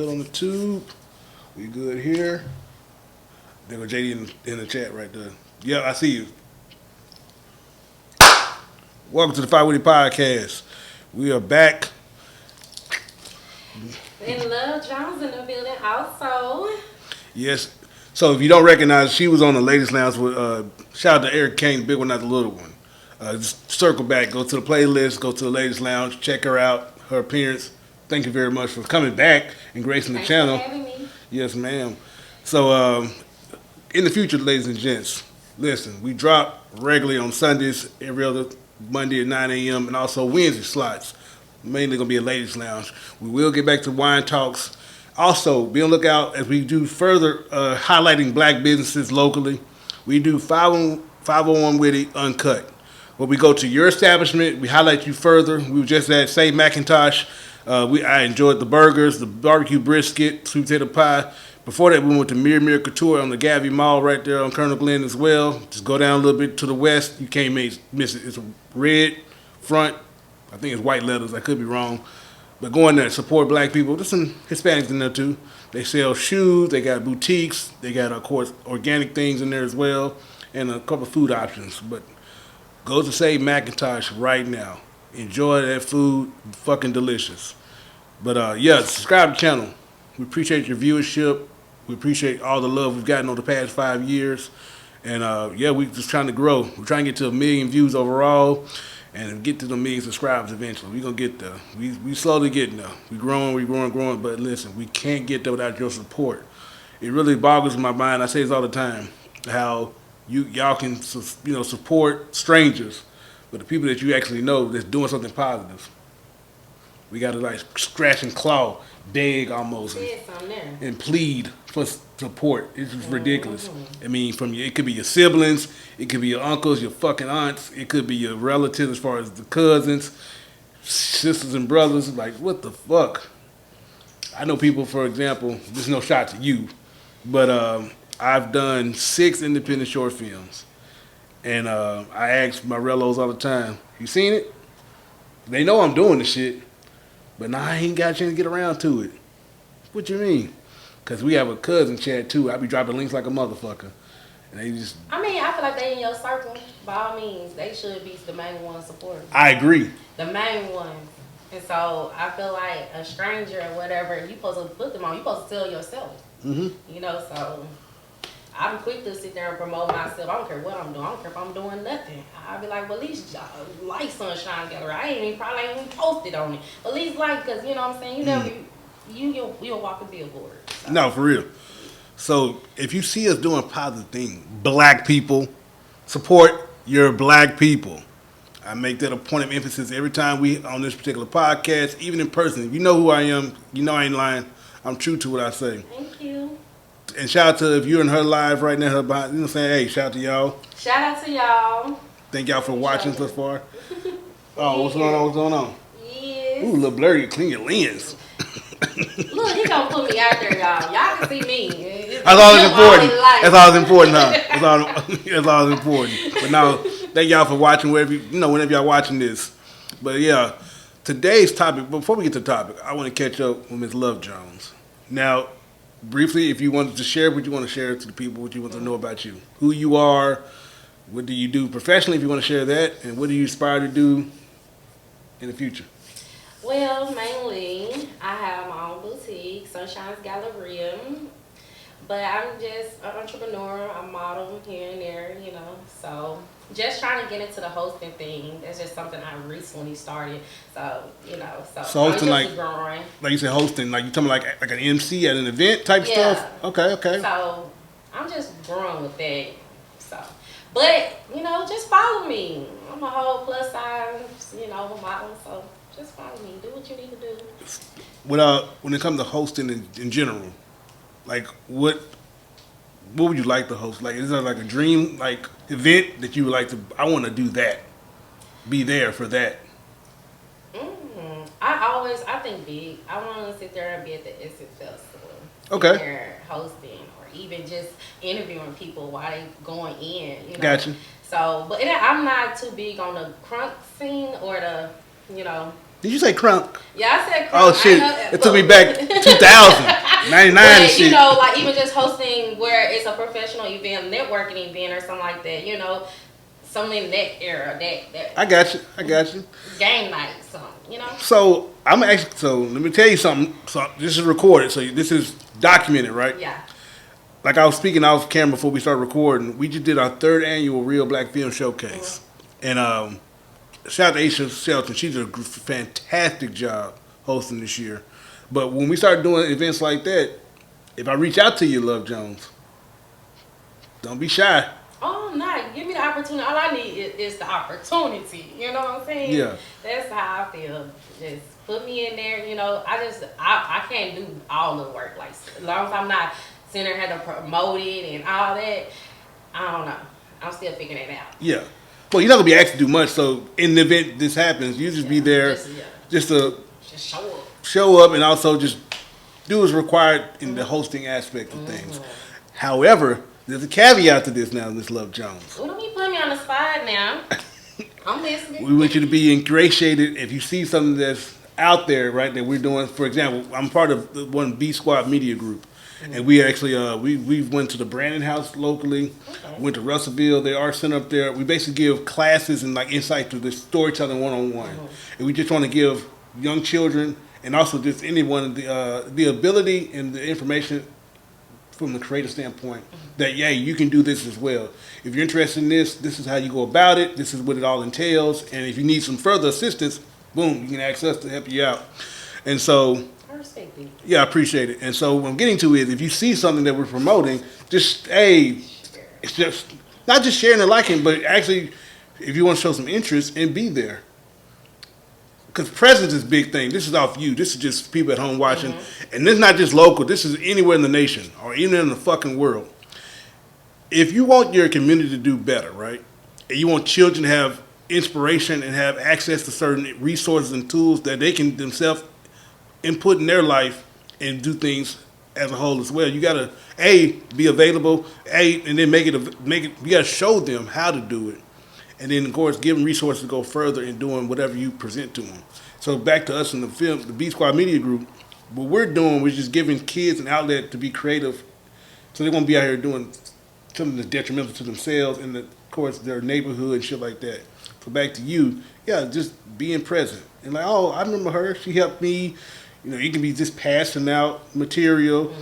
good on the tube. We good here. There go JD in the chat right there. Yeah, I see you. Welcome to the Witty podcast. We are back. And Love Jones in the building also. Yes. So if you don't recognize, she was on the Ladies Lounge with shout out to Eric Kane, big one, not the little one. Just circle back, go to the playlist, go to the Ladies Lounge, check her out, her appearance. Thank you very much for coming back and gracing the channel. Thanks for having me. Yes, ma'am. So in the future, ladies and gents, listen, we drop regularly on Sundays, every other Monday at 9 a.m. and also Wednesday slots. Mainly going to be a ladies' lounge. We will get back to wine talks. Also, be on the lookout as we do further highlighting black businesses locally. We do 501 Witty UnCut. When we go to your establishment, we highlight you further. We were just at, say, McIntosh. I enjoyed the burgers, the barbecue brisket, sweet potato pie. Before that, we went to Mir Couture on the Gavy Mall right there on Colonel Glenn as well. Just go down a little bit to the west. You can't miss it. It's a red front. I think it's white letters. I could be wrong. But go in there, support black people. There's some Hispanics in there too. They sell shoes. They got boutiques. They got, of course, organic things in there as well. And a couple of food options. But go to say McIntosh right now. Enjoy that food. Fucking delicious. But yeah, subscribe to the channel. We appreciate your viewership. We appreciate all the love we've gotten over the past 5 years. And yeah, we're just trying to grow. We're trying to get to 1 million views overall and get to the 1 million subscribers eventually. We're going to get there. We slowly getting there. We're growing. But listen, we can't get there without your support. It really boggles my mind. I say this all the time, how y'all can support strangers, but the people that you actually know that's doing something positive. We got to like scratch and claw, beg almost, and plead for support. It's just ridiculous. I mean, it could be your siblings, it could be your uncles, your fucking aunts, it could be your relatives as far as the cousins, sisters and brothers. Like, what the fuck? I know people, for example, there's no shot to you, but I've done 6 independent short films. And I ask my relos all the time, you seen it? They know I'm doing the shit. But now I ain't got a chance to get around to it. What you mean? Because we have a cousin chat too. I be dropping links like a motherfucker. And they just... I mean, I feel like they in your circle. By all means, they should be the main one supporting. I agree. The main one. And so I feel like a stranger or whatever, you supposed to put them on. You supposed to tell yourself. Mm-hmm. You know, so I'm quick to sit there and promote myself. I don't care what I'm doing. I don't care if I'm doing nothing. I'll be like, well, at least like Sunshine Gallery. I probably ain't even posted on it. But at least like, because, you know what I'm saying? You never, you'll walk a billboard. So. No, for real. So if you see us doing positive things, black people, support your black people. I make that a point of emphasis every time we on this particular podcast, even in person. If you know who I am, you know I ain't lying. I'm true to what I say. Thank you. And shout out to if you're in her live right now, her behind, you know what I'm saying? Hey, shout out to y'all. Shout out to y'all. Thank y'all for watching thus far. Oh, what's going on? Yes. Ooh, a little blurry. Clean your lens. Look, he gonna put me out there, y'all. Y'all can see me. That's all that's important. That's all that's important, huh? That's all that's important. But now, thank y'all for watching whenever y'all watching this. But yeah, today's topic. Before we get to the topic, I want to catch up with Ms. Love Jones. Now, briefly, if you wanted to share what you want to share to the people, what you want to know about you, who you are, what do you do professionally, if you want to share that, and what do you aspire to do in the future? Well, mainly, I have my own boutique, Sunshine's Galleria, but I'm just an entrepreneur, a model here and there, you know, so just trying to get into the hosting thing. That's just something I recently started, so, you know, so hosting, I'm just growing. Like you said, hosting, like you talking like an MC at an event type stuff? Okay. So, I'm just growing with that, so. But, you know, just follow me. I'm a whole plus size, model, so just follow me. Do what you need to do. When it comes to hosting in general, like what would you like to host? Like, is there like a dream like event that you would like to? I want to do that. Be there for that. I think big. I want to sit there and be at the Essence Festival. Okay. There hosting or even just interviewing people while they going in. You know? Gotcha. So, but I'm not too big on the crunk scene or the, Did you say crunk? Yeah, I said crunk. Oh shit! It took me back 2000, 99 and shit. You know, like even just hosting where it's a professional event, networking event or something like that. You know, something in that era. That I got you. Game night, something. You know. So I'm actually. So let me tell you something. So this is recorded. So this is documented, right? Yeah. Like I was speaking off camera before we started recording. We just did our 3rd annual Real Black Film Showcase, and shout out to Aisha Shelton. She did a fantastic job hosting this year. But when we start doing events like that, if I reach out to you, Love Jones, don't be shy. Oh, no. Give me the opportunity. All I need is the opportunity. You know what I'm saying? Yeah. That's how I feel. Just put me in there. You know, I can't do all the work. Like, as long as I'm not sitting there having to promote it and all that, I don't know. I'm still figuring it out. Yeah. Well, you're not going to be asked to do much. So in the event this happens, you just be there just to show up and also just do what's required in the hosting aspect of things. However, there's a caveat to this now, Miss Love Jones. Well, don't be putting me on the spot now. I'm listening. We want you to be ingratiated if you see something that's out there, right, that we're doing. For example, I'm part of the one B Squad Media Group. And we actually we went to the Brandon House locally, went to Russellville, the art center up there. We basically give classes and like insight to the storytelling one-on-one. And we just want to give young children and also just anyone the ability and the information from the creative standpoint that, yeah, you can do this as well. If you're interested in this is how you go about it. This is what it all entails. And if you need some further assistance, boom, you can ask us to help you out. And so... Yeah, I appreciate it. And so what I'm getting to is if you see something that we're promoting, just, hey, it's just not just sharing and liking, but actually if you want to show some interest and be there. Because presence is a big thing. This is off you. This is just people at home watching. And this is not just local. This is anywhere in the nation or even in the fucking world. If you want your community to do better, right, and you want children to have inspiration and have access to certain resources and tools that they can themselves input in their life and do things as a whole as well. You gotta be available, and then make it. You gotta show them how to do it, and then of course give them resources to go further in doing whatever you present to them. So back to us in the film, the B Squad Media Group. What we're doing, we're just giving kids an outlet to be creative, so they won't be out here doing something that's detrimental to themselves and of course their neighborhood and shit like that. So back to you, just being present and like, oh, I remember her. She helped me. You know, you can be just passing out material,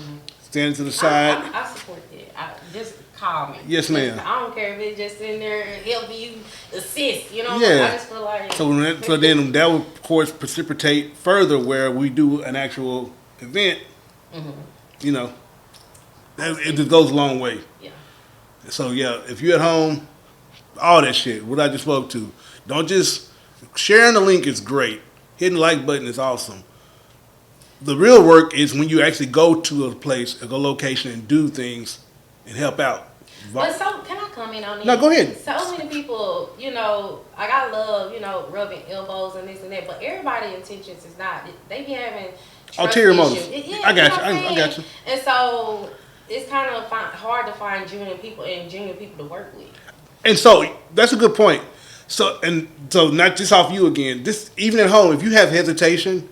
standing to the side. I support that. Just call me. Yes, ma'am. I don't care if it's just in there helping you assist. You know, yeah. I just feel like. So then that would, of course, precipitate further where we do an actual event. You know, it just goes a long way. Yeah. So if you're at home, all that shit, what I just spoke to, don't just sharing the link is great. Hitting the like button is awesome. The real work is when you actually go to a place, a location, and do things and help out. But so, can I comment on this? No, go ahead. So many people, you know, like I love, you know, rubbing elbows and this and that, but everybody's intentions is not. They be having ulterior motives. Yeah, I got you. I got you. And so it's kind of hard to find genuine people to work with. And so that's a good point. So not just off you again. This even at home, if you have hesitation.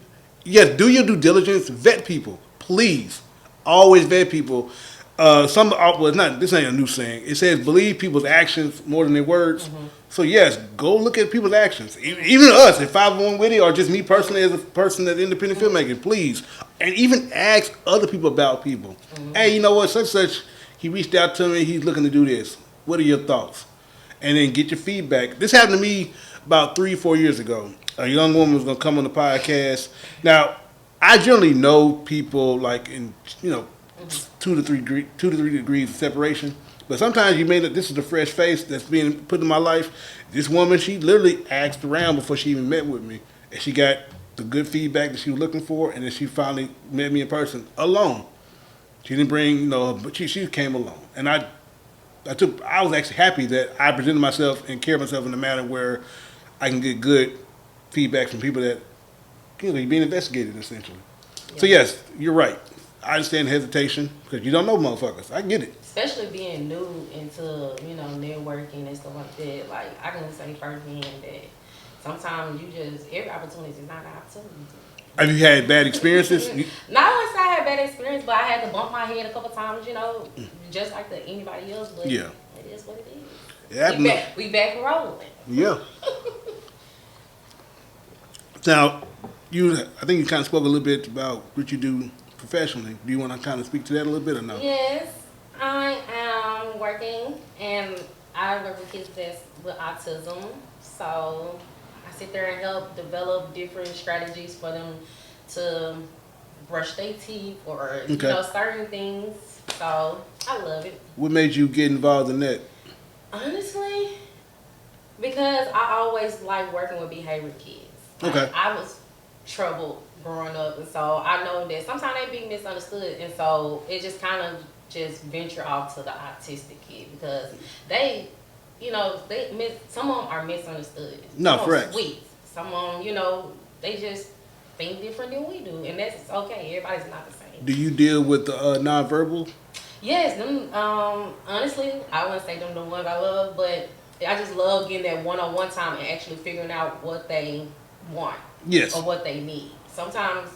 Yes, do your due diligence. Vet people, please. Always vet people. This ain't a new saying. It says believe people's actions more than their words. So yes, go look at people's actions. Even us, at 501 Witty, or just me personally as a person that's independent filmmaker, please. And even ask other people about people. Hey, you know what? Such. He reached out to me. He's looking to do this. What are your thoughts? And then get your feedback. This happened to me about 3-4 years ago. A young woman was going to come on the podcast. Now, I generally know people like in, 2 to 3 degrees of separation. But sometimes this is a fresh face that's being put in my life. This woman, she literally asked around before she even met with me. And she got the good feedback that she was looking for. And then she finally met me in person alone. She didn't bring, but she came alone. And I was actually happy that I presented myself and carried myself in a manner where I can get good feedback from people that being investigated essentially. Yeah. So yes, you're right. I understand hesitation because you don't know motherfuckers. I get it. Especially being new into networking and stuff like that. Like I can say firsthand that sometimes every opportunity is not an opportunity. Have you had bad experiences? Not unless I had bad experience, but I had to bump my head a couple times, just like anybody else. But Yeah. it is what it is. Yeah. We back rolling. Yeah. Now, I think you kind of spoke a little bit about what you do professionally. Do you want to kind of speak to that a little bit or no? Yes, I am working, and I work with kids with autism. So I sit there and help develop different strategies for them to brush their teeth or certain things. So I love it. What made you get involved in that? Honestly, because I always like working with behavior kids. Okay. I was troubled growing up, and so I know that sometimes they be misunderstood, and so it just kind of just venture off to the autistic kid because they, some of them are misunderstood. No, some correct. Sweet. Some of them, they just think different than we do, and that's okay. Everybody's not the same. Do you deal with the nonverbal? Yes, them. Honestly, I wouldn't say them the ones I love, but I just love getting that one-on-one time and actually figuring out what they want. Yes. Or what they need. Sometimes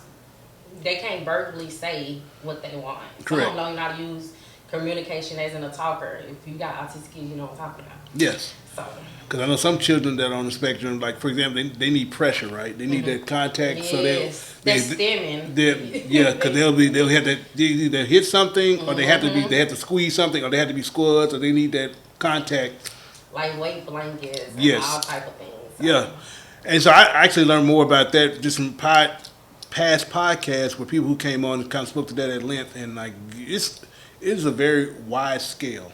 they can't verbally say what they want. Correct. Some of them don't know how to use communication as in a talker. If you got autistic kids, you know what I'm talking about. Yes. So. Because I know some children that are on the spectrum, like for example, they need pressure, right? They need that contact, yes. so they're stemming. Yeah, because they'll have to either hit something, or they have to squeeze something, or they have to be squads, or they need that contact. Like weight blankets, and yes, all type of things. So. Yeah, and so I actually learned more about that just from past podcasts where people who came on and kind of spoke to that at length, and like it is a very wide scale.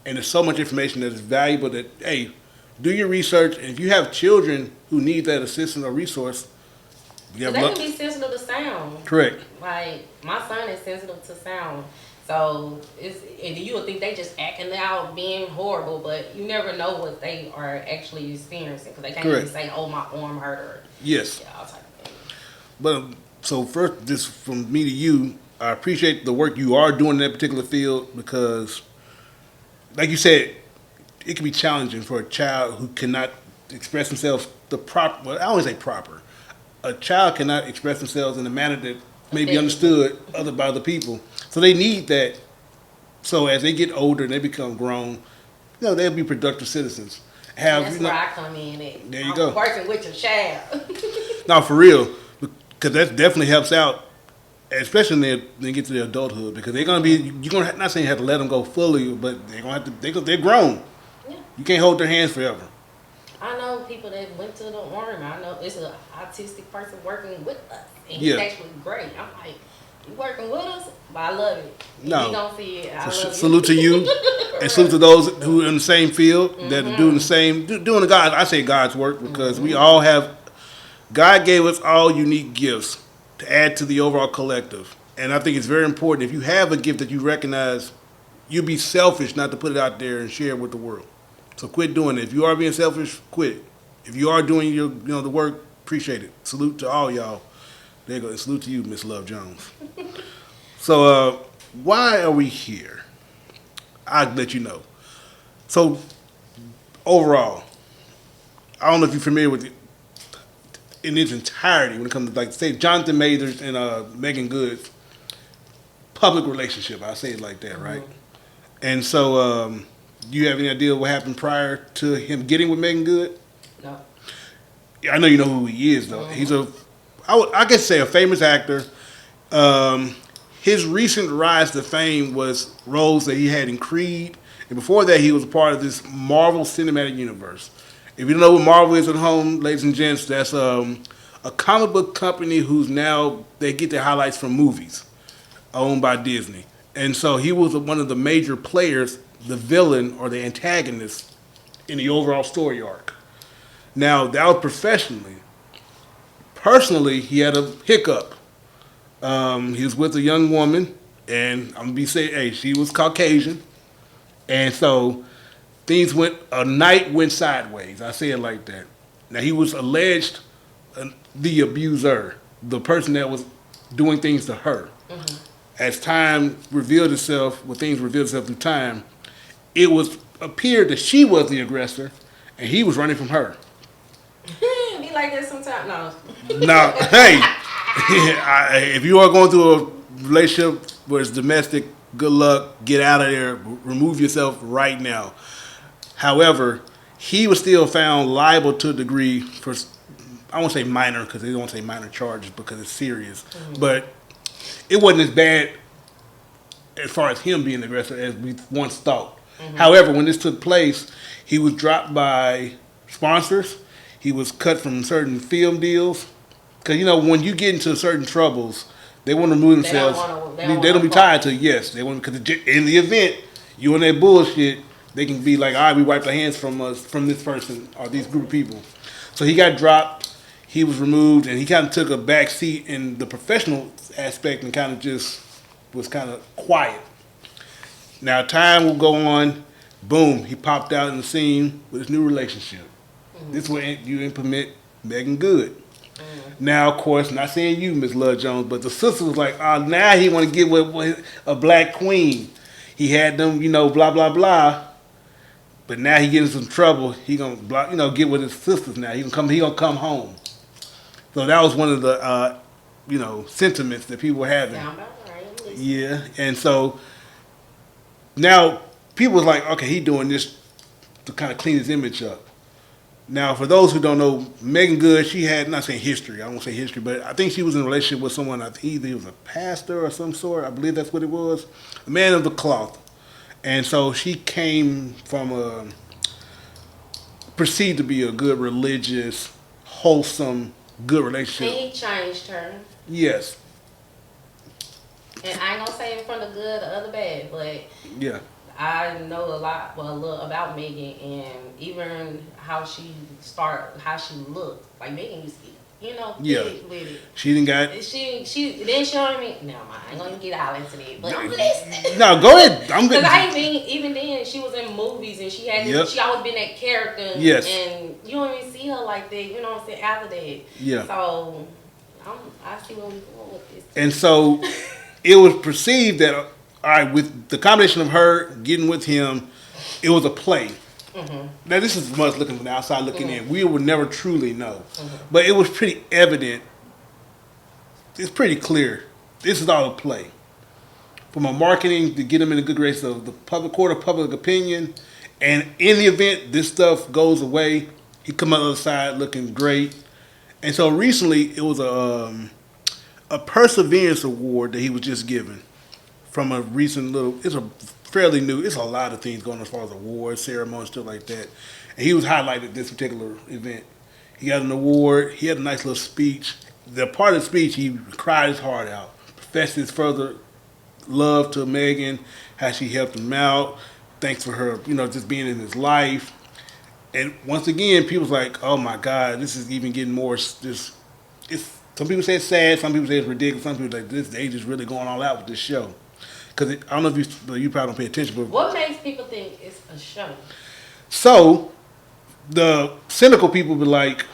And there's so much information that is valuable that, hey, do your research. And if you have children who need that assistance or resource, they can be sensitive to sound. Correct. Like, my son is sensitive to sound. So, and you would think they just acting out, being horrible, but you never know what they are actually experiencing. Because they can't even say, oh, my arm hurt, or yes. all type of things. But, so first, just from me to you, I appreciate the work you are doing in that particular field because, like you said, it can be challenging for a child who cannot express themselves the proper. Well, I always say proper. A child cannot express themselves in a manner that may be understood by other people. So they need that. So as they get older and they become grown, they'll be productive citizens. That's where I come in at. There you go. Working with your child. No, for real, because that definitely helps out. Especially when they get to their adulthood, because they're gonna be. You're gonna not saying you have to let them go fully, but they're gonna have to. They're grown. Yeah. You can't hold their hands forever. I know people that went to the army. I know it's an autistic person working with us, and he's actually great. I'm like, you working with us, but I love it. No, you don't see it. I love salute to you, and salute to those who are in the same field that are doing the same, doing the God. I say God's work because we all have. God gave us all unique gifts to add to the overall collective. And I think it's very important, if you have a gift that you recognize, you'd be selfish not to put it out there and share it with the world. So quit doing it. If you are being selfish, quit. If you are doing your, the work, appreciate it. Salute to all y'all. There you go. And salute to you, Miss Love Jones. So why are we here? I'll let you know. So overall, I don't know if you're familiar with it, in its entirety when it comes to, like, say, Jonathan Majors and Megan Good's public relationship. I'll say it like that, right? And so, do you have any idea what happened prior to him getting with Megan Good? No. I know you know who he is, though. He's I guess say a famous actor. His recent rise to fame was roles that he had in Creed. And before that, he was a part of this Marvel Cinematic Universe. If you don't know what Marvel is at home, ladies and gents, that's a comic book company who's now, they get their highlights from movies owned by Disney. And so he was one of the major players, the villain or the antagonist in the overall story arc. Now, that was professionally. Personally, he had a hiccup. He was with a young woman, and I'm going to say, hey, she was Caucasian. And so a night went sideways. I say it like that. Now, he was alleged the abuser, the person that was doing things to her. As time revealed itself, when things revealed itself through time, it appeared that she was the aggressor, and he was running from her. Be like that sometimes. No. Now, hey, if you are going through a relationship where it's domestic, good luck. Get out of there. Remove yourself right now. However, he was still found liable to a degree for, I won't say minor because they don't say minor charges because it's serious, but it wasn't as bad as far as him being the aggressor as we once thought. However, when this took place, he was dropped by sponsors. He was cut from certain film deals. Because, when you get into certain troubles, they want to remove themselves. They don't be tied to, yes. They want, because in the event, you in that bullshit, they can be like, all right, we wiped our hands from this person or these group of people. So he got dropped. He was removed, and he kind of took a back seat in the professional aspect and kind of just was kind of quiet. Now, time will go on. Boom, he popped out in the scene with his new relationship. This way you implement Megan Good. Now, of course, not saying you, Miss Love Jones, but the sister was like, oh, now he want to get with a black queen. He had them, blah, blah, blah. But now he getting some trouble. He going to, get with his sisters now. He gonna come home. So that was one of the, sentiments that people were having. Sound about right. Yeah, and so now people was like, okay, he doing this to kind of clean his image up. Now, for those who don't know, Megan Good, she had, not saying history, I won't say history, but I think she was in a relationship with someone, either he was a pastor or some sort, I believe that's what it was, a man of the cloth. And so she came from perceived to be a good, religious, wholesome, good relationship. And he changed her. Yes. And I ain't gonna say in front of good or other bad, but yeah, I know a little about Megan, and even how she looked. Like Megan used to be, big with it. She didn't got. She then showing me. No, I ain't gonna get all into it. But I'm listening. No, go ahead. I'm good. Because even then she was in movies and she had she always been that character. Yes. And you don't even see her like that. You know what I'm saying? After that. Yeah. So I see where we going with this. And so it was perceived that, all right, with the combination of her getting with him, it was a play. Now, this is us looking from the outside looking in. We would never truly know. But it was pretty evident. It's pretty clear. This is all a play. From a marketing to get him in a good grace of the public court of public opinion. And in the event this stuff goes away, he come out the other side looking great. And so recently, it was a Perseverance Award that he was just given from a recent it's a fairly new, it's a lot of things going on as far as awards, ceremonies, stuff like that. And he was highlighted this particular event. He got an award. He had a nice little speech. The part of the speech, he cried his heart out, professed his further love to Megan, how she helped him out. Thanks for her, just being in his life. And once again, people's like, oh my God, this is even getting more, some people say it's sad, some people say it's ridiculous, some people like, they just really going all out with this show. Because I don't know if you probably don't pay attention, but what makes people think it's a show? So the cynical people be like,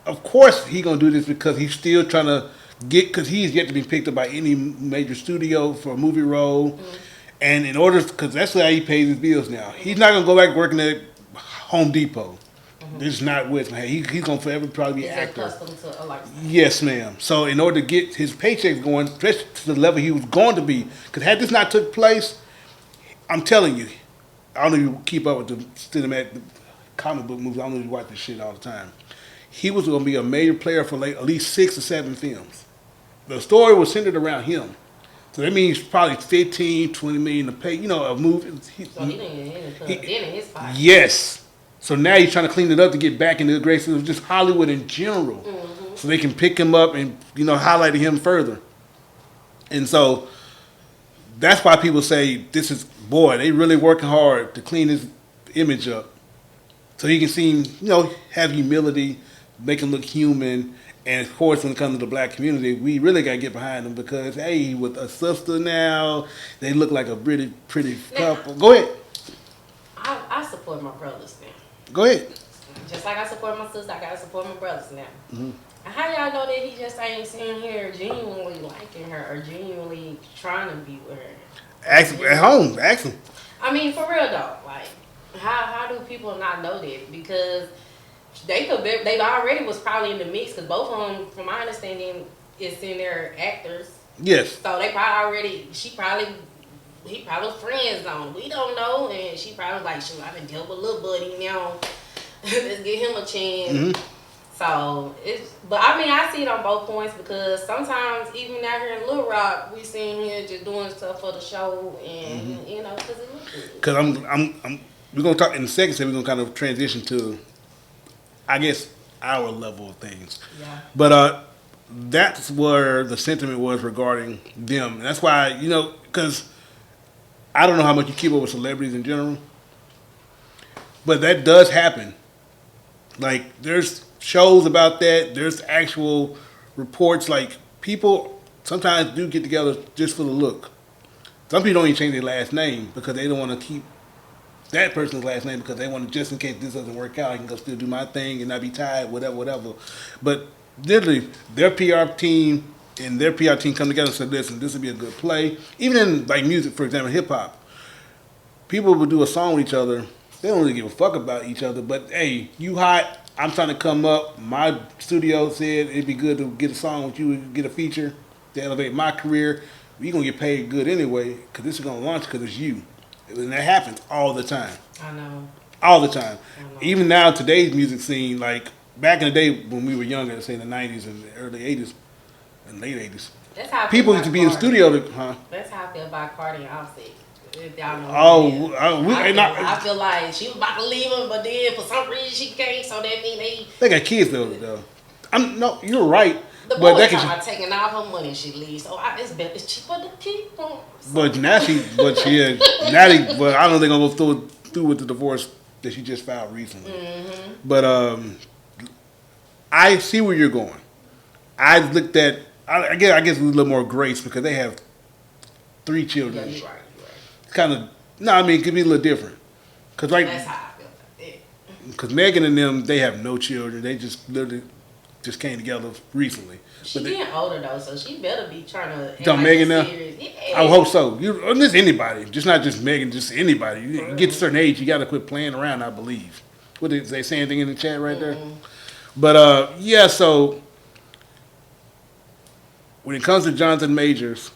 of course he gonna do this because he's still trying to because he's yet to be picked up by any major studio for a movie role, and in order, because that's how he pays his bills now. He's not gonna go back working at Home Depot. This is not with him. He's gonna forever probably be an actor. Accustomed to a lifestyle. Yes, ma'am. So in order to get his paychecks going, especially to the level he was going to be, because had this not took place, I'm telling you, I don't know if you keep up with the cinematic comic book movies. I don't know if you watch this shit all the time. He was going to be a major player for at least 6 or 7 films. The story was centered around him. So that means probably 15, 20 million to pay, a movie. So he didn't put in his pocket. Yes. So now he's trying to clean it up to get back into the graces of just Hollywood in general. So they can pick him up and, highlight him further. And so that's why people say they really working hard to clean his image up. So he can seem, have humility, make him look human. And of course, when it comes to the black community, we really got to get behind him because, hey, with a sister now, they look like a pretty couple. Go ahead. I support my brothers now. Go ahead. Just like I support my sister, I gotta support my brothers now. How y'all know that he just ain't sitting here genuinely liking her or genuinely trying to be with her? Ask him at home. Ask him. I mean, for real though, like, how do people not know that? Because They already was probably in the mix because both of them, from my understanding, is in their actors. Yes. So they probably already. He probably friends on. We don't know, and she probably like, shoot, I been dealt with little buddy now. Let's give him a chance. Mm-hmm. So but I mean, I see it on both points because sometimes even out here in Little Rock, we seen him just doing stuff for the show, and you know, because it looks good. Because we're gonna talk in the second set. We're gonna kind of transition to, I guess, our level of things. Yeah. But that's where the sentiment was regarding them. And that's why, because I don't know how much you keep up with celebrities in general, but that does happen. Like, there's shows about that. There's actual reports. Like, people sometimes do get together just for the look. Some people don't even change their last name because they don't want to keep that person's last name because they want to, just in case this doesn't work out, I can go still do my thing and not be tied, whatever. But literally, their PR team and their PR team come together and say, listen, this would be a good play. Even in, like, music, for example, hip-hop. People would do a song with each other. They don't really give a fuck about each other. But, hey, you hot. I'm trying to come up. My studio said it'd be good to get a song with you, get a feature to elevate my career. We're going to get paid good anyway because this is going to launch because it's you. And that happens all the time. I know. All the time. Even now, today's music scene, like back in the day when we were younger, say in the 90s and the early 80s and late 80s, that's how people used to be in the studio. That's how I feel about Cardi and Offset. Y'all know I feel like she was about to leave him, but then for some reason she can't, so that means they got kids though. No, you're right. The boy was talking taking all her money she leaves, so it's cheaper to keep them. But now I don't think they're gonna go through with the divorce that she just filed recently. Mm-hmm. But I see where you're going. I looked at I guess with a little more grace because they have 3 children. Yeah, you're right. Kind of it could be a little different. Cause that's how I feel about it. Because Megan and them, they have no children. They just literally just came together recently. She's getting older though, so she better be trying to. Don't Megan now? Yeah. I hope so. Just anybody, just not just Megan, just anybody. You get to a certain age, you got to quit playing around. I believe. What did they say? Anything in the chat right there? But yeah. So when it comes to Jonathan Majors,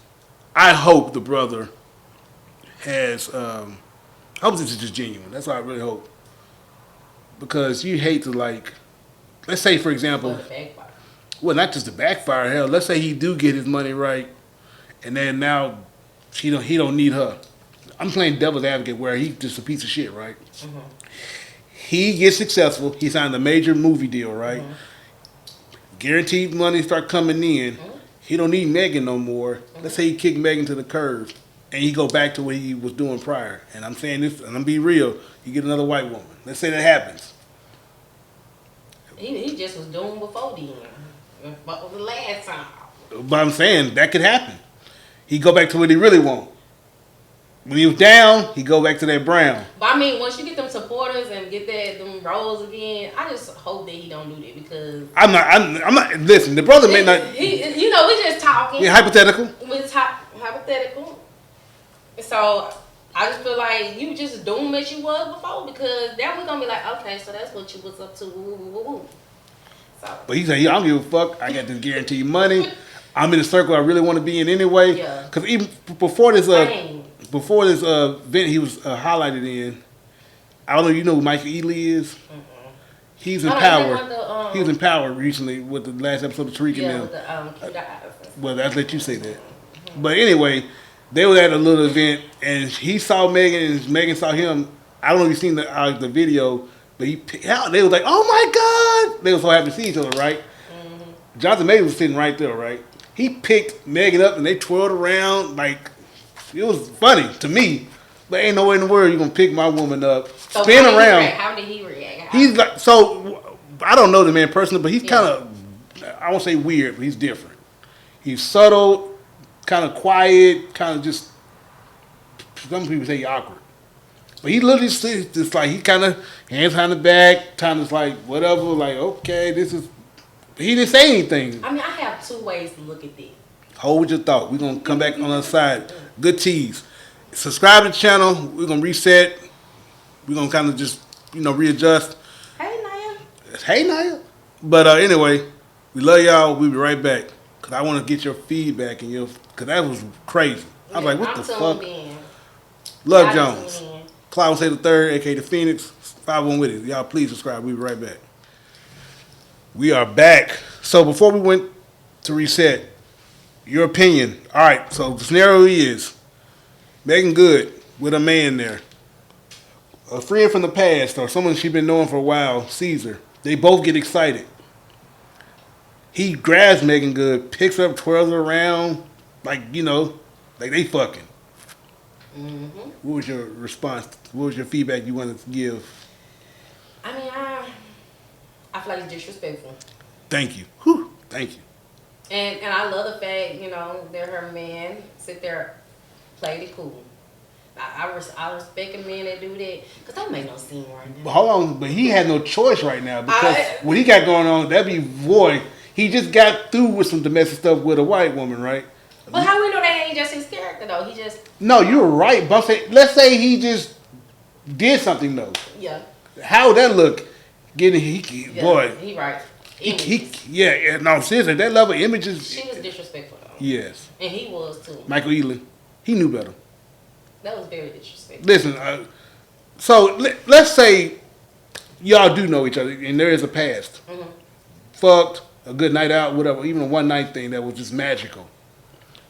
I hope the brother has. I hope this is just genuine. That's what I really hope. Because you hate to let's say for example. Well, not just the backfire. Hell, let's say he do get his money right, and then now he don't need her. I'm playing devil's advocate where he's just a piece of shit, right? Mm-hmm. He gets successful. He signed a major movie deal, right? Mm-hmm. Guaranteed money start coming in. Mm-hmm. He don't need Megan no more. Mm-hmm. Let's say he kicked Megan to the curb, and he go back to what he was doing prior. And I'm saying this, and I'm be real. You get another white woman. Let's say that happens. He just was doing before then. But the last time. But I'm saying that could happen. He go back to what he really want. When he was down, he go back to that brown. But I mean, once you get them supporters and get them roles again, I just hope that he don't do that because I'm not. Listen, the brother may not. We just talking. Yeah, hypothetical. Hypothetical. So I just feel like you just doing what you was before because then we're gonna be like, okay, so that's what you was up to. Woo, woo, woo, woo. But he said, I don't give a fuck. I got this guaranteed money. I'm in the circle I really want to be in anyway. Yeah. Because even before this event he was highlighted in, I don't know if you know who Michael Ealy is? Mm-hmm. He's in Power. He was in Power recently with the last episode of Tariq and them. Well, I'll let you say that. Mm-hmm. But anyway, they were at a little event and he saw Megan and Megan saw him. I don't know if you've seen the video. But they was like, oh my God. They were so happy to see each other, right? Mm-hmm. Jonathan Majors was sitting right there, right? He picked Megan up and they twirled around. Like, it was funny to me. But ain't no way in the world you're going to pick my woman up, spin around. How did he react? He's like, so, I don't know the man personally, but he's kind of, I won't say weird, but he's different. He's subtle, kind of quiet, kind of just, some people say awkward. But he literally just like, he kind of hands behind the back, kind of like, whatever, like, okay, this is, he didn't say anything. I mean, I have 2 ways to look at this. Hold your thought. We're going to come back on the side. Good tease. Subscribe to the channel. We're going to reset. We're going to kind of just, readjust. Hey, Naya. Hey, Naya. But anyway, we love y'all. We'll be right back. Because I want to get your feedback and because that was crazy. I was like, what the fuck? Love Jones. Cloud say the third, aka the Phoenix. 51 Witty. Y'all please subscribe. We'll be right back. We are back. So before we went to reset, your opinion. All right, so the scenario is Megan Good with a man there. A friend from the past or someone she's been knowing for a while sees her. They both get excited. He grabs Megan Good, picks her up, twirls her around, like they fucking. Mm-hmm. What was your response? What was your feedback you wanted to give? I mean, I feel like it's disrespectful. Thank you. Whew. Thank you. And I love the fact, that her man sit there, played it cool. I respect a man that do that because that don't make no sense right now. But hold on, but he had no choice right now because what he got going on, that be boy. He just got through with some domestic stuff with a white woman, right? But how we know that ain't just his character though? He just no, you're right. But let's say he just did something though. Yeah. How would that look? Boy, he right. No, seriously, that level of images. She was disrespectful though. Yes. And he was too. Michael Ealy, he knew better. That was very disrespectful. Listen, so let's say y'all do know each other and there is a past. Mm-hmm. Fucked, a good night out, whatever, even a one night thing that was just magical.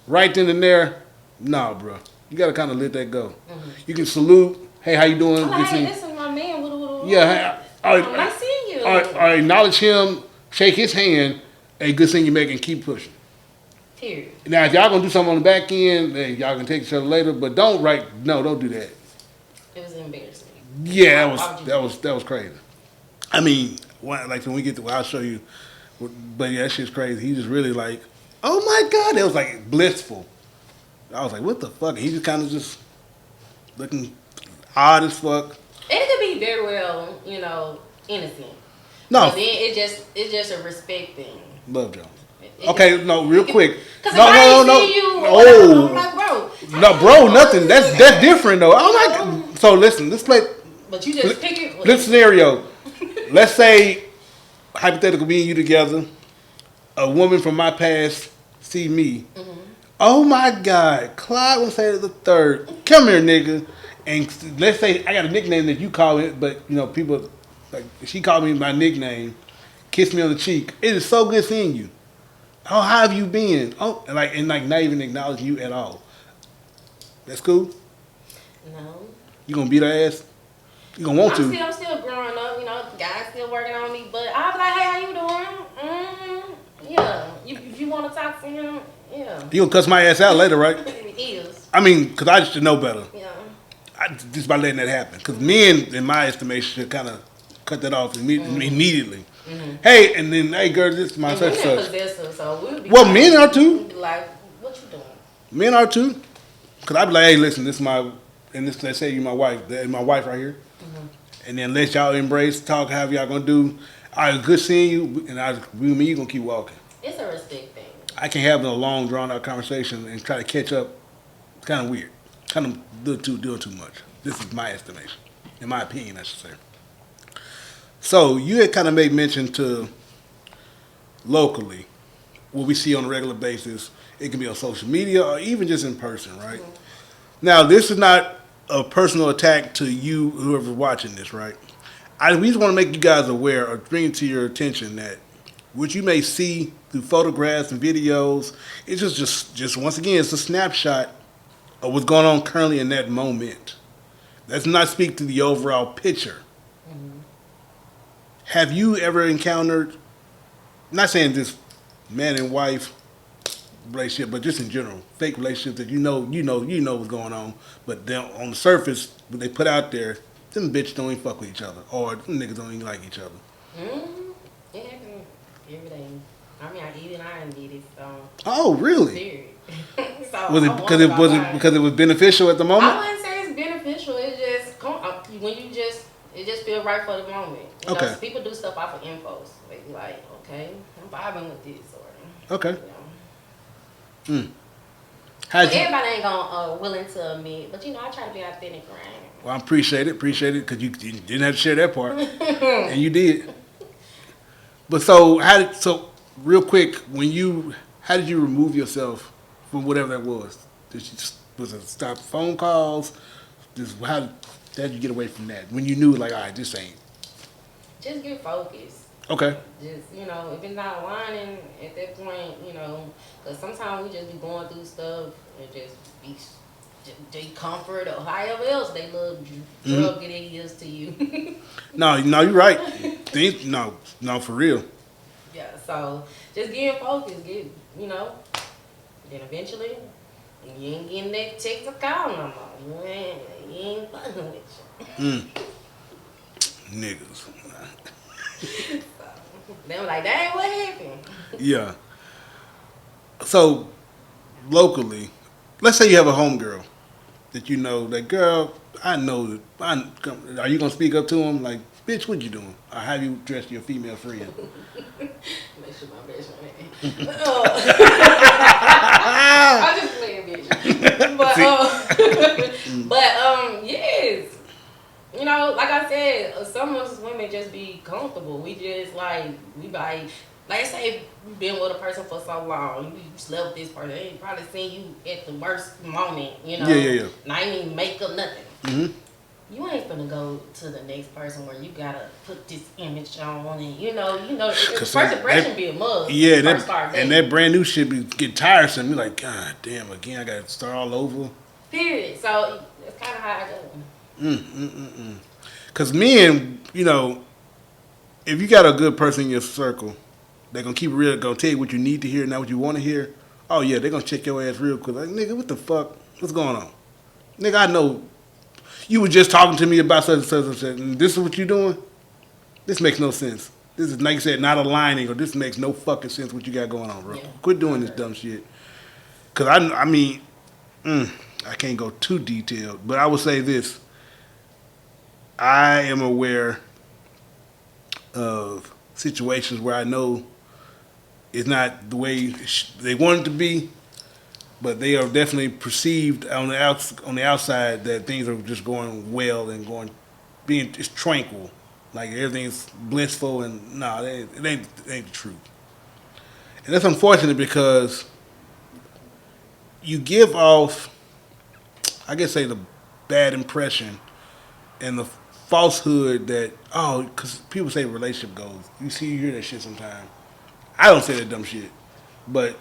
Right then and there, nah, bro. You gotta kind of let that go. Mm-hmm. You can salute. Hey, how you doing? Like, hey, this is my man. Yeah. Nice seeing you. I acknowledge him, shake his hand. Hey, good seeing you, Megan. Keep pushing. Period. Now, if y'all gonna do something on the back end, then y'all can take each other later. But don't do that. It was embarrassing. Yeah, that was crazy. I mean, when we get to, I'll show you. But yeah, that shit's crazy. He just really like, oh my god, it was like blissful. I was like, what the fuck? He just kind of just looking odd as fuck. And it could be very well, innocent. No, but then it's just a respect thing. Love Jones. Okay, no, real quick. No. No, bro, nothing. That's different though. I'm like, so listen, let's play. But you just pick it. This scenario. Let's say, hypothetical, me and you together. A woman from my past see me. Mm-hmm. Oh my God, Clyde was saying the third. Come here, nigga. And let's say I got a nickname that you call it, but people like she called me my nickname. Kiss me on the cheek. It is so good seeing you. Oh, how have you been? Oh, and not even acknowledging you at all. That's cool? No. You gonna beat her ass? You gonna want to? I'm still growing up. Guys still working on me, but I'll be like, hey, how you doing? Mm-hmm. Yeah. If you want to talk to him, yeah. You gonna cuss my ass out later, right? It is. I mean, because I just should know better. Yeah. Just by letting that happen. Because men, in my estimation, should kind of cut that off immediately. Mm-hmm. Hey, and then, hey, girl, this is my such such. Well, men are too. Like, what you doing? Men are too. Because I'd be like, hey, listen, this is my, and this, let's say you're my wife. That's my wife right here. Mm-hmm. And then let y'all embrace, talk, however y'all gonna do. All right, good seeing you, and you gonna keep walking. It's a respect thing. I can't have no long, drawn-out conversation and try to catch up. It's kind of weird. Kind of doing too much. This is my estimation. In my opinion, I should say. So you had kind of made mention to locally what we see on a regular basis. It can be on social media or even just in person, right? Mm-hmm. Now, this is not a personal attack to you, whoever's watching this, right? We just want to make you guys aware or bring to your attention that what you may see through photographs and videos, it's just once again, it's a snapshot of what's going on currently in that moment. Let's not speak to the overall picture. Mm-hmm. Have you ever encountered, not saying this man and wife relationship, but just in general, fake relationships that you know what's going on, but then on the surface, what they put out there, them bitches don't even fuck with each other, or them niggas don't even like each other. Mm-hmm. Yeah, every day. I mean, I eat it, I didn't eat it, so. Oh, really? So was it because it was beneficial at the moment? I wouldn't say it's beneficial. It just it just feels right for the moment. Okay. People do stuff off of infos. They be like, okay, I'm vibing with this, or okay. Everybody ain't gonna willing to admit, but I try to be authentic, right? Well, I appreciate it, because you didn't have to share that part, and you did. But so real quick, how did you remove yourself from whatever that was? Was it stop phone calls? How did you get away from that? When you knew, like, all right, this ain't. Just get focused. Okay. Just, if it's not aligning at that point, because sometimes we just be going through stuff and just be they comfort or however else they love drug it is to you. No, you're right. No, for real. Yeah, so just get focused, then eventually you ain't getting that text or call no more. You ain't fucking with you. Niggas. They were like, dang, what happened? Yeah. So, locally, let's say you have a homegirl that you know, that girl, I know that, are you going to speak up to him? Like, bitch, what you doing? Or have you dressed your female friend? Make sure my best friend. I'm just playing, bitch. Yes. Like I said, some of us women just be comfortable. We just like say you've been with a person for so long, you slept with this person, they probably seen you at the worst moment, Yeah. And I ain't even make up nothing. Mm-hmm. You ain't finna go to the next person where you gotta put this image on and first impression be a mug. Yeah, that brand new shit get tiresome. You're like, God damn, again I gotta start all over. Period. So that's kinda how I go. Cause men, if you got a good person in your circle, they're gonna keep it real, gonna tell you what you need to hear, not what you want to hear. Oh yeah, they're gonna check your ass real quick. Like, nigga, what the fuck? What's going on? Nigga, I know you were just talking to me about such and such and such, and this is what you doing? This makes no sense. This is, like you said, not aligning, or this makes no fucking sense what you got going on, bro. Yeah. Quit doing this dumb shit. Cause I can't go too detailed, but I will say this. I am aware of situations where I know it's not the way they want it to be, but they are definitely perceived on the outside that things are just going well and being just tranquil, like everything's blissful, and no, it ain't the truth. And that's unfortunate because you give off, I guess, say the bad impression and the falsehood that, because people say relationship goals. You hear that shit sometimes. I don't say that dumb shit, but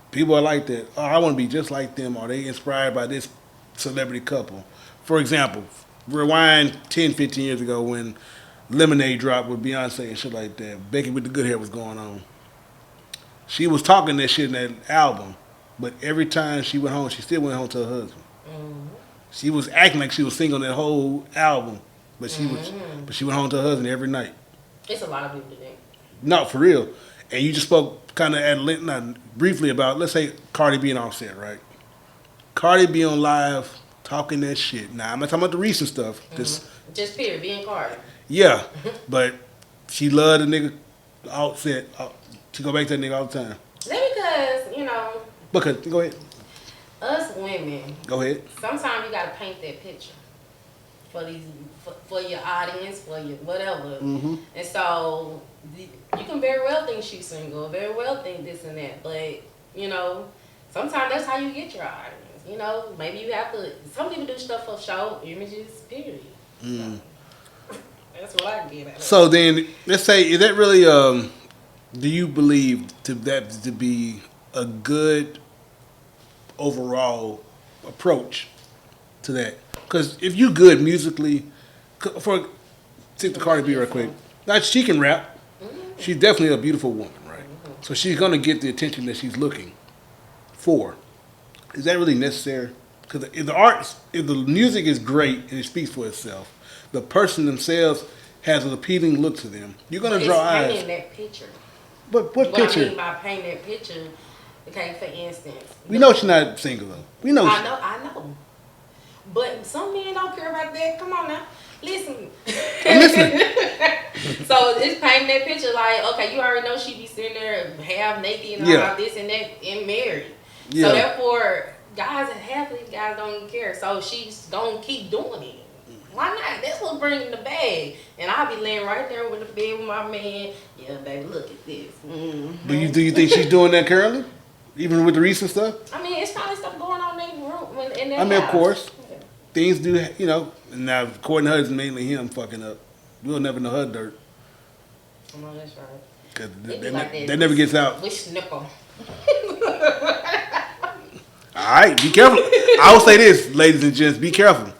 people are like that. Oh, I want to be just like them, or they inspired by this celebrity couple. For example, rewind 10, 15 years ago when Lemonade dropped with Beyonce and shit like that. Becky with the good hair was going on. She was talking that shit in that album, but every time she went home, she still went home to her husband. Mm-hmm. She was acting like she was single that whole album, but she went home to her husband every night. It's a lot of people today. No, for real. And you just spoke kind of briefly about, let's say, Cardi B and Offset, right? Cardi B on live talking that shit. Now, I'm not talking about the recent stuff. Just period, being Cardi. Yeah, but she loved the nigga Offset. She go back to that nigga all the time. That's because, Go ahead. us women, Go ahead. sometimes you gotta paint that picture for your audience, for your whatever. Mm-hmm. And so you can very well think she's single, very well think this and that, but sometimes that's how you get your audience. Maybe you have to. Some people do stuff for show, images, period. So, that's what I get at it. So then, let's say, is that really? Do you believe that to be a good overall approach to that? Because if you good musically, take the Cardi B real quick. Now she can rap. She's definitely a beautiful woman, right? So she's gonna get the attention that she's looking for. Is that really necessary? Because if the music is great and it speaks for itself, the person themselves has an appealing look to them. You're gonna draw eyes. Painting that picture. But what picture? I mean by painting that picture, okay, for instance. We know she's not single though. We know. I know. But some men don't care about that. Come on now. Listen. I'm listening. So it's painting that picture like, okay, you already know she be sitting there half naked and all this and that and married. Yeah. So therefore, half of these guys don't even care. So she's gonna keep doing it. Why not? That's what brings the bag. And I'll be laying right there with the bed with my man. Yeah, baby, look at this. Do you think she's doing that currently? Even with the recent stuff? I mean, it's probably stuff going on in their room, in their I mean, of house. course. Yeah. Things do, now, according to her, it's mainly him fucking up. We'll never know her dirt. I know that's right. Because It be like that never gets out. With snipper. All right, be careful. I will say this, ladies and gents, be careful.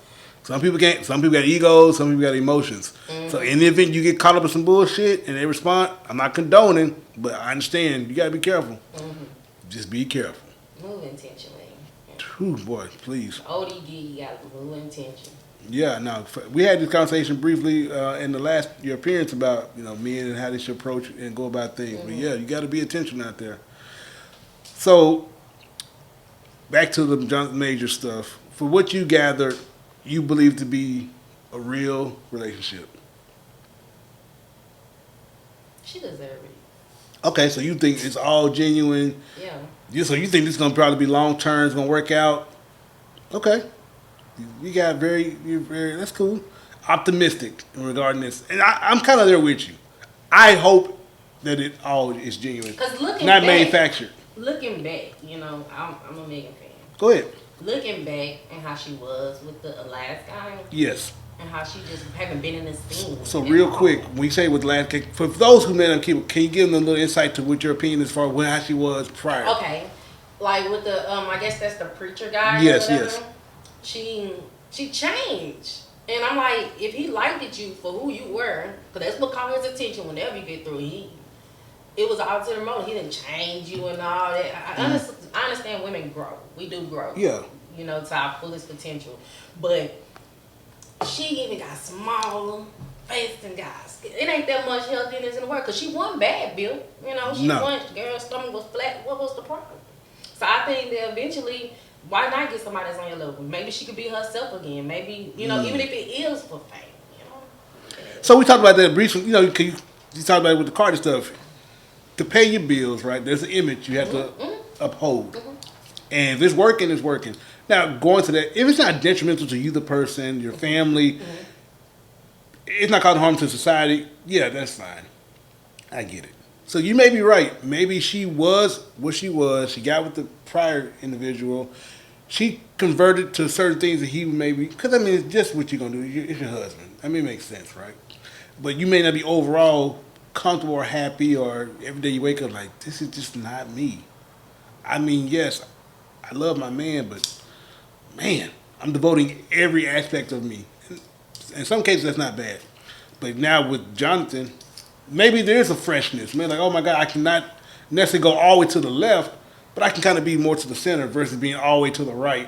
Some people can't. Some people got egos. Some people got emotions. So in the event you get caught up in some bullshit and they respond, I'm not condoning, but I understand you gotta be careful. Just be careful. Move intentionally. Ooh, boy, please. ODD, you gotta move intention. Yeah, no. We had this conversation briefly in the last your appearance about men and how they should approach and go about things. But yeah, you got to be intentional out there. So back to the Jonathan Major stuff. For what you gathered, you believe to be a real relationship. She deserves it. Okay, so you think it's all genuine. Yeah. So you think this is going to probably be long term, it's going to work out. Okay. You got you're very, that's cool. Optimistic in regarding this. And I'm kind of there with you. I hope that it all is genuine. Because looking not back, manufactured. Looking back, I'm a Megan fan. Go ahead. Looking back and how she was with the last guy. Yes. And how she just haven't been in the scene. So real quick, when you say with last, for those who met him, can you give them a little insight to what your opinion as far as how she was prior? Okay. Like with the, I guess that's the preacher guy. Yes, or whatever. yes. She changed. And I'm like, if he liked you for who you were, because that's what caught his attention whenever you get through, it was all to the motive. He didn't change you and all that. I understand women grow. We do grow. Yeah. To our fullest potential. But she even got smaller face and guys. It ain't that much healthiness in the world because she wasn't bad, Bill. She wasn't, girl's stomach was flat. What was the problem? So I think that eventually, why not get somebody that's on your level? Maybe she could be herself again. Maybe, even if it is for fame, So we talked about that briefly. You talked about it with the Carter stuff. To pay your bills, right, there's an image you have to uphold. And if it's working, it's working. Now, going to that, if it's not detrimental to you, the person, your family, it's not causing harm to society, yeah, that's fine. I get it. So you may be right. Maybe she was what she was. She got with the prior individual. She converted to certain things that he maybe, because it's just what you're going to do. It's your husband. It makes sense, right? But you may not be overall comfortable or happy, or every day you wake up like, this is just not me. Yes, I love my man, but man, I'm devoting every aspect of me. In some cases, that's not bad. But now with Jonathan, maybe there's a freshness. Man, like, oh my God, I cannot necessarily go all the way to the left, but I can kind of be more to the center versus being all the way to the right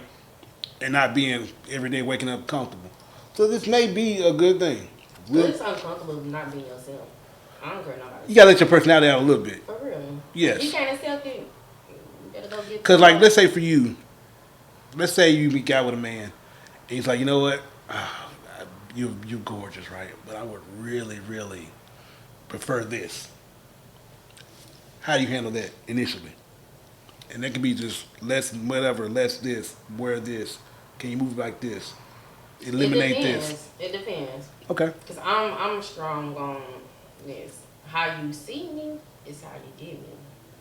and not being every day waking up comfortable. So this may be a good thing. it's uncomfortable not being yourself. I don't care nobody. You gotta let your personality out a little bit. For real. Yes. If you can't accept it, you better go get Because, like, let's say for you, let's say you meet out with a man, and he's like, you know what? You're gorgeous, right? But I would really, really prefer this. How do you handle that initially? And that could be just less whatever, less this, wear this. Can you move like this? Eliminate this. It depends. Okay. Because I'm strong on this. How you see me is how you get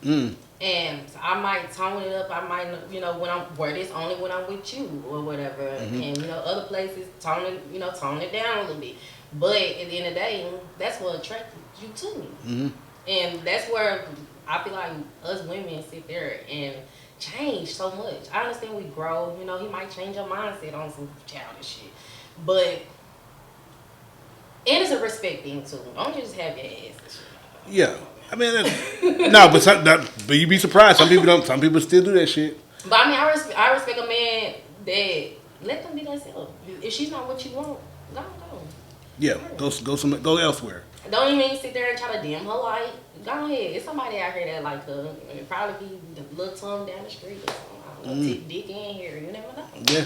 me. And so I might tone it up. I might, when I'm wear this only when I'm with you or whatever. And other places tone it down a little bit. But at the end of the day, that's what attracted you to me. And that's where I feel like us women sit there and change so much. I understand we grow. He might change your mindset on some childish shit, but and it's a respect thing too. Don't just have your ass and shit. Yeah. No, but you'd be surprised. Some people don't. Some people still do that shit. But I respect a man that let them be themselves. If she's not what you want, go. Yeah, go elsewhere. Don't even sit there and try to dim her light. Go ahead. It's somebody out here that like her. It probably be the little tongue down the street or something. I don't know, dick in here. You never know. Yeah.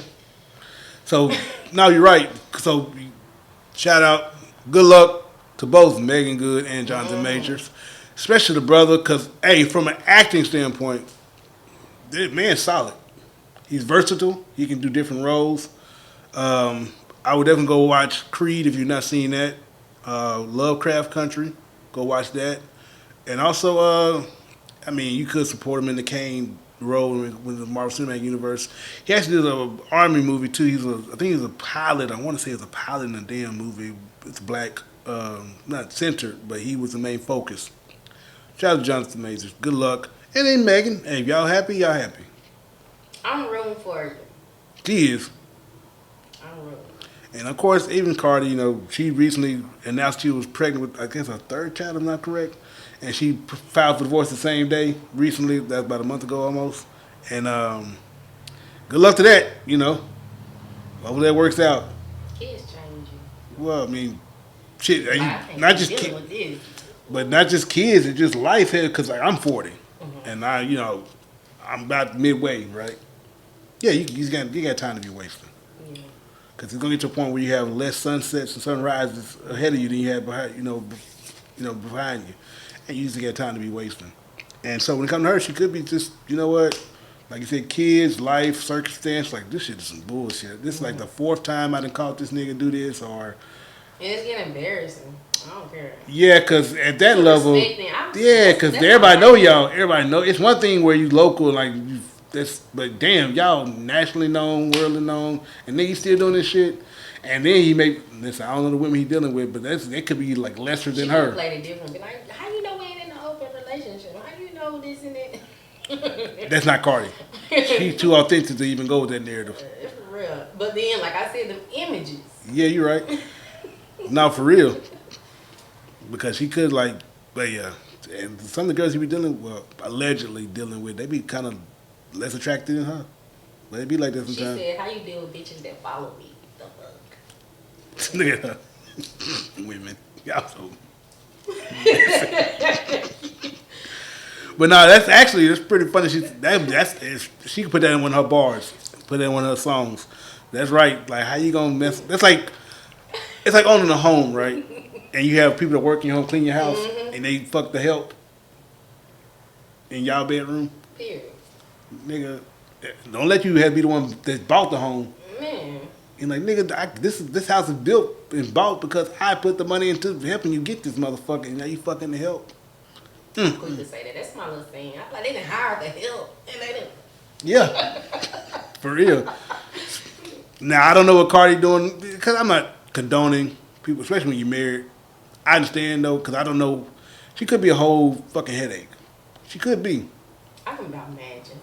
So, no, you're right. So, shout out. Good luck to both Megan Good and Jonathan Majors. Especially the brother, because, hey, from an acting standpoint, the man's solid. He's versatile. He can do different roles. I would definitely go watch Creed if you've not seen that. Lovecraft Country, go watch that. And also, I mean, you could support him in the Kane role with the Marvel Cinematic Universe. He actually did an army movie too. I think he's a pilot. I want to say he's a pilot in a damn movie. It's black, not centered, but he was the main focus. Shout out to Jonathan Majors. Good luck. And then Megan, hey, if y'all happy, y'all happy. I'm rooting for you. She is. I'm rooting. And of course, even Cardi, you know, she recently announced she was pregnant with, I guess, her third child, if I'm not correct. And she filed for divorce the same day recently. That's about a month ago almost. And good luck to that, you know. Hope that works out. Kids change you. Well, I mean, shit, Not just kids. but not just kids, it's just life here. Because like, I'm 40, and I'm about midway, right? Yeah, you got time to be wasting. Yeah. Because it's gonna get to a point where you have less sunsets and sunrises ahead of you than you have behind, behind you, and you usually got time to be wasting. And so when it comes to her, she could be just, you know what, like you said, kids, life, circumstance. Like this shit is some bullshit. This is like the fourth time I done caught this nigga do this, or And it's getting embarrassing. I don't care. yeah, because at that You level, respect them. yeah, because That's everybody my know right. y'all. Everybody know. It's one thing where you local, like but damn, y'all nationally known, worldly known, and then you still doing this shit. And then he may listen. I don't know the women he dealing with, but that could be like lesser than her. Played it different. Be like, how you know we ain't in an open relationship? How you know this and that? That's not Cardi. She's too authentic to even go with that narrative. For real. But then, like I said, the images. Yeah, you're right. No, for real. Because she could but yeah. And some of the girls he be allegedly dealing with, they be kind of less attractive than her. But it be like that She sometimes. said, how you deal with bitches that follow me? The fuck? Look at her. Women. Y'all so. But no, that's pretty funny. She could put that in one of her bars. Put that in one of her songs. That's right. Like, how you gonna mess? It's like owning a home, right? And you have people that work in your home, clean your house, and they fuck the help in y'all bedroom. Period. Nigga, don't let you be the one that bought the home. Man. And like, nigga, this house is built and bought because I put the money into helping you get this motherfucker, and now you fucking the help. Quick to say that. That's my little thing. I like they didn't hire the help, and they didn't. Yeah, for real. Now I don't know what Cardi doing because I'm not condoning people, especially when you're married. I understand though, because I don't know. She could be a whole fucking headache. She could be. I can about imagine.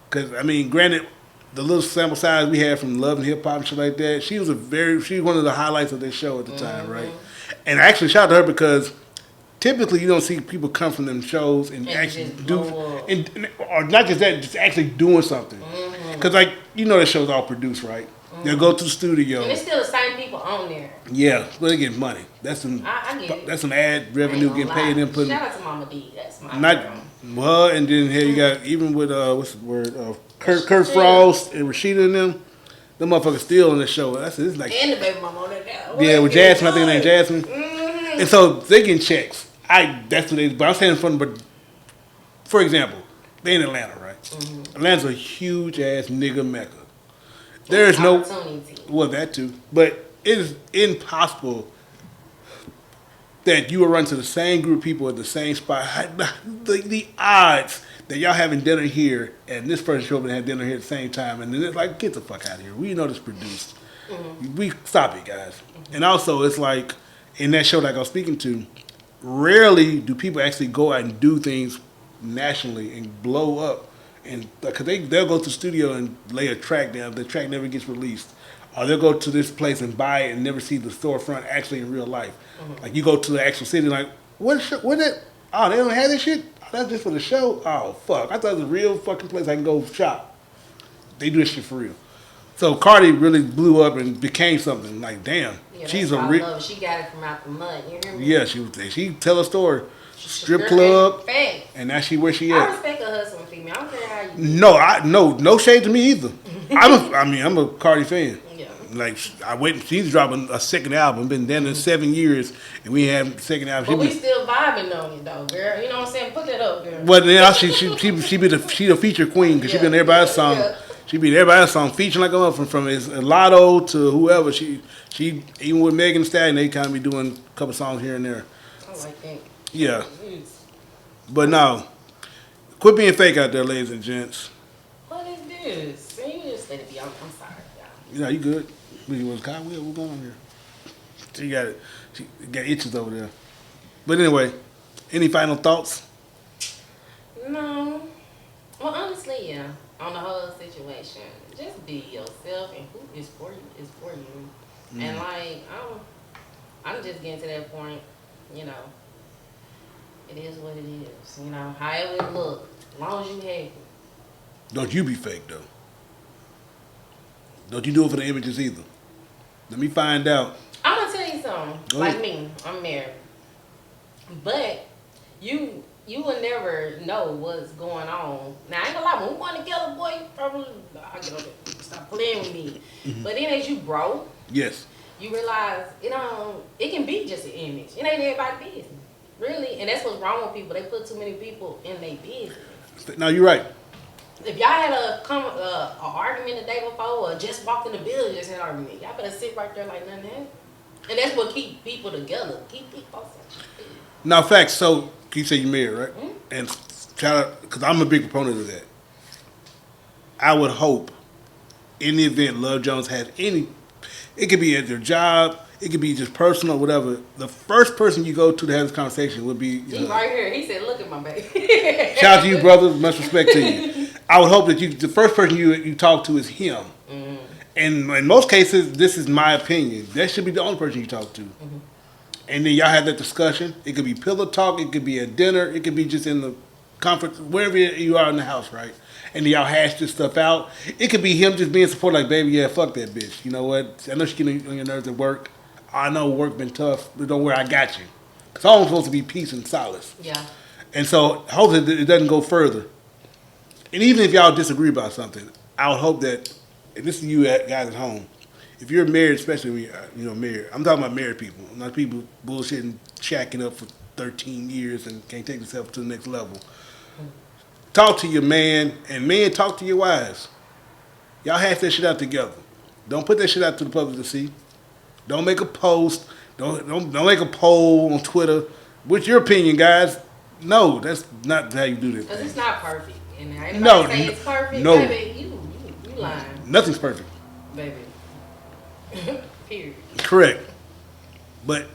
Because I mean, granted, the little sample size we had from Love and Hip Hop and shit like that, she was one of the highlights of this show at the time, right? And I actually shout out to her because typically you don't see people come from them shows and actually do, or not just that, just actually doing something. Because like the show's all produced, right? They'll go to the studio. And it's still the same people on there. Yeah, but they get money. That's some. I get it. That's some ad revenue getting paid. Them putting. Shout out to Mama D. That's my Not girl. well, and then here you got even with what's the word? Kurt Frost and Rashida and them. Them motherfuckers still on the show. It's like. And the baby mama on there now. Yeah, with Jasmine, I think her name Jasmine. And so they getting checks. That's what they. But I'm saying from, but for example, they in Atlanta, right? Atlanta's a huge ass nigga mecca. There is no. Well, that too. But it is impossible that you will run to the same group of people at the same spot. The odds that y'all having dinner here and this person show up and have dinner here at the same time, and then it's like, get the fuck out of here. We know this produced. We stop it, guys. And also, it's like in that show that I was speaking to, rarely do people actually go out and do things nationally and blow up. And because they'll go to the studio and lay a track down, the track never gets released, or they'll go to this place and buy it and never see the storefront actually in real life. Like you go to the actual city, like what that? Oh, they don't have this shit. Oh, that's just for the show. Oh fuck! I thought it was a real fucking place I can go shop. They do this shit for real. So Cardi really blew up and became something. Like damn, Yeah, she's a real. She got it from out the mud. You hear me? Yeah, she tell a story. Strip club, Fact. and now she where she I at. respect a hustle and female. I don't care how you. No shade to me either. I'm a Cardi fan. Yeah. Like she's dropping a second album. Been down in 7 years, and we have second album. But we still vibing on it though, girl. You know what I'm saying? Put that up, girl. Well, then she be the feature queen because she been everybody's song. Yeah. She beat everybody's song featuring like a motherfucker from his Lotto to whoever. She even with Megan Thee Stallion, they kind of be doing a couple songs here and there. I like that. Yeah, Yes. but no, quit being fake out there, ladies and gents. What is this? Man, you just let it be. I'm sorry, y'all. You know, you good? We was Kyle. What's going on here? She got it. She got itches over there. But anyway, any final thoughts? No. Well, honestly, yeah. On the whole situation, just be yourself, and who is for you is for you. And like, I'm just getting to that point. You know, it is what it is. You know, however it look, as long as you happy. Don't you be fake though. Don't you do it for the images either. Let me find out. I'm gonna tell you something. Go Like ahead. me, I'm married, but you will never know what's going on. Now I ain't gonna lie, when we went together, boy, you probably I get over it. Stop playing with me. But then as you grow, Yes. you realize it can be just an image. It ain't everybody's business, really. And that's what's wrong with people. They put too many people in their business. No, you're right. If y'all had a argument the day before, or just walked in the building, just had an argument, y'all better sit right there like nothing happened. And that's what keep people together. Keep people. Now, facts. So you say you married, right? Mhm. And shout out, because I'm a big proponent of that. I would hope, in the event Love Jones has any, it could be at their job, it could be just personal, whatever. The first person you go to have this conversation would be. He right here. He said, "Look at my baby." Shout out to you, brother. Much respect to you. I would hope that the first person you talk to is him. Mm-hmm. And in most cases, this is my opinion. That should be the only person you talk to. Mm-hmm. And then y'all have that discussion. It could be pillow talk. It could be at dinner. It could be just in the conference, wherever you are in the house, right? And then y'all hash this stuff out. It could be him just being supportive, like, baby, yeah, fuck that bitch. You know what? I know she getting on your nerves at work. I know work been tough, but don't worry, I got you. It's all supposed to be peace and solace. Yeah. And so hopefully it doesn't go further. And even if y'all disagree about something, I would hope that, and this is you guys at home, if you're married, especially when you're married, I'm talking about married people, not people bullshitting, shacking up for 13 years and can't take themselves to the next level. Talk to your man, and men, talk to your wives. Y'all hash that shit out together. Don't put that shit out to the public to see. Don't make a post. Don't make a poll on Twitter. What's your opinion, guys? No, that's not how you do this. Because it's not perfect. And everybody No, say it's perfect, no. baby. You lying, Nothing's perfect. baby. Period. Correct. But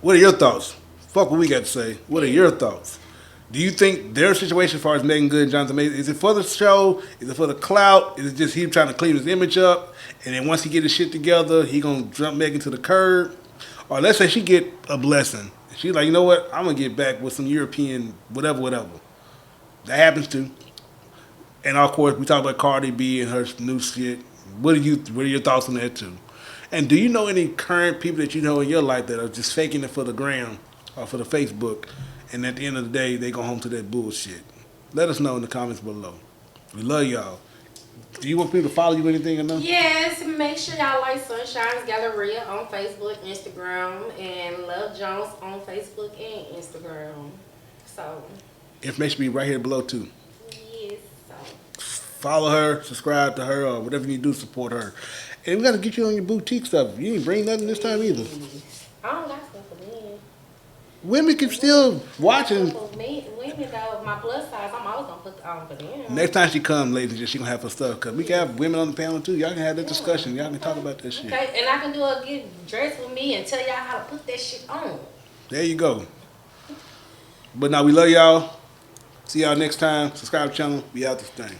what are your thoughts? Fuck what we got to say. What are your thoughts? Do you think their situation as far as Megan Good and Jonathan Mason, is it for the show? Is it for the clout? Is it just him trying to clean his image up? And then once he get his shit together, he going to jump Megan to the curb? Or let's say she get a blessing. She's like, you know what? I'm going to get back with some European whatever. That happens too. And of course, we talk about Cardi B and her new shit. What are your thoughts on that too? And do you know any current people that you know in your life that are just faking it for the gram or for the Facebook, and at the end of the day, they go home to that bullshit? Let us know in the comments below. We love y'all. Do you want people to follow you or anything or no? Yes, make sure y'all like Sunshine's Galleria on Facebook, Instagram, and Love Jones on Facebook and Instagram. So, Information be right here below too. yes. So. Follow her, subscribe to her, or whatever you do to support her. And we got to get you on your boutique stuff. You ain't bring nothing this time either. I don't got stuff for men. Women can still watch and For men, women though, my plus size, I'm always gonna put on for them. next time she come, ladies and gentlemen, she gonna have her stuff. Because we can have women on the panel too. Y'all can have that discussion. Y'all can talk about that shit. Okay, and I can do a get dressed with me and tell y'all how to put that shit on. There you go. But now we love y'all. See y'all next time. Subscribe to the channel. We out this thing.